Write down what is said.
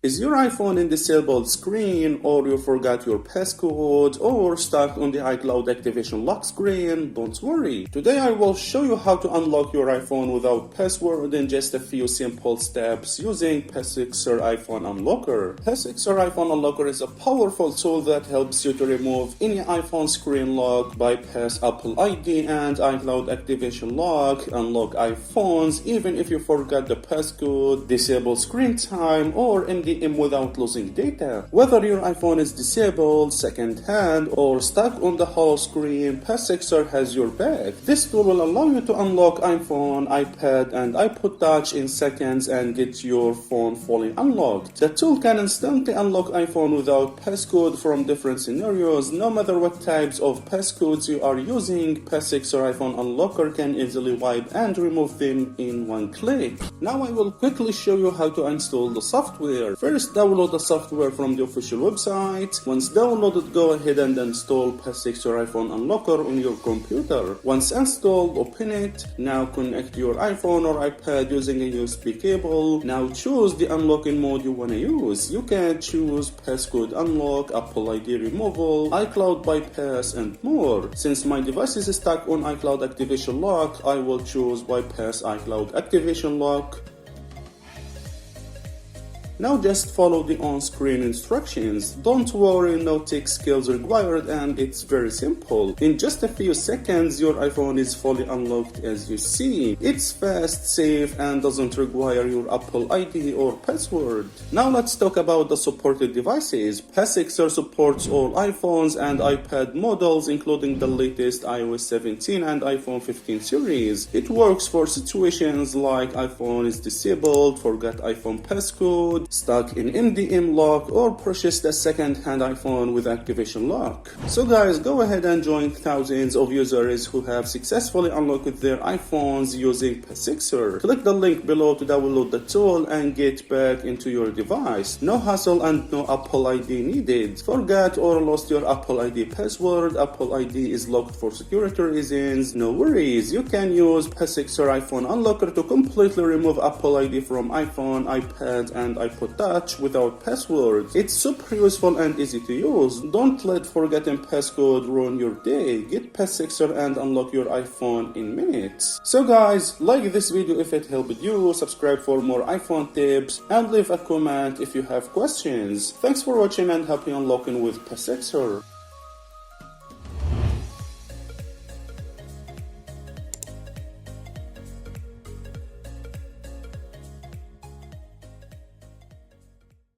Is your iPhone in disabled screen, or you forgot your passcode, or stuck on the iCloud activation lock screen? Don't worry. Today I will show you how to unlock your iPhone without password in just a few simple steps using Passixer iPhone Unlocker. Passixer iPhone Unlocker is a powerful tool that helps you to remove any iPhone screen lock, bypass Apple ID and iCloud activation lock, unlock iPhones even if you forgot the passcode, disable screen time, or without losing data. Whether your iPhone is disabled, second-hand, or stuck on the whole screen, Passixer has your back. This tool will allow you to unlock iPhone, iPad, and iPod Touch in seconds and get your phone fully unlocked. The tool can instantly unlock iPhone without passcode from different scenarios. No matter what types of passcodes you are using, Passixer iPhone Unlocker can easily wipe and remove them in one click. Now I will quickly show you how to install the software. First, download the software from the official website. Once downloaded, go ahead and install Passixer iPhone Unlocker on your computer. Once installed, open it. Now connect your iPhone or iPad using a USB cable. Now choose the unlocking mode you want to use. You can choose passcode unlock, Apple ID removal, iCloud bypass, and more. Since my device is stuck on iCloud activation lock, I will choose bypass iCloud activation lock. Now just follow the on-screen instructions. Don't worry, no tech skills required, and it's very simple. In just a few seconds, your iPhone is fully unlocked as you see. It's fast, safe, and doesn't require your Apple ID or password. Now let's talk about the supported devices. Passixer supports all iPhones and iPad models, including the latest iOS 17 and iPhone 15 series. It works for situations like iPhone is disabled, forgot iPhone passcode, stuck in MDM lock, or purchased a second-hand iPhone with activation lock. So guys, go ahead and join thousands of users who have successfully unlocked their iPhones using Passixer. Click the link below to download the tool and get back into your device. No hassle and no Apple ID needed. Forgot or lost your Apple ID password? Apple ID is locked for security reasons. No worries, you can use Passixer iPhone Unlocker to completely remove Apple ID from iPhone, iPad, and iPod Touch without password. It's super useful and easy to use. Don't let forgotten passcode ruin your day. Get Passixer and unlock your iPhone in minutes. So guys, like this video if it helped you, subscribe for more iPhone tips, and leave a comment if you have questions. Thanks for watching and happy unlocking with Passixer.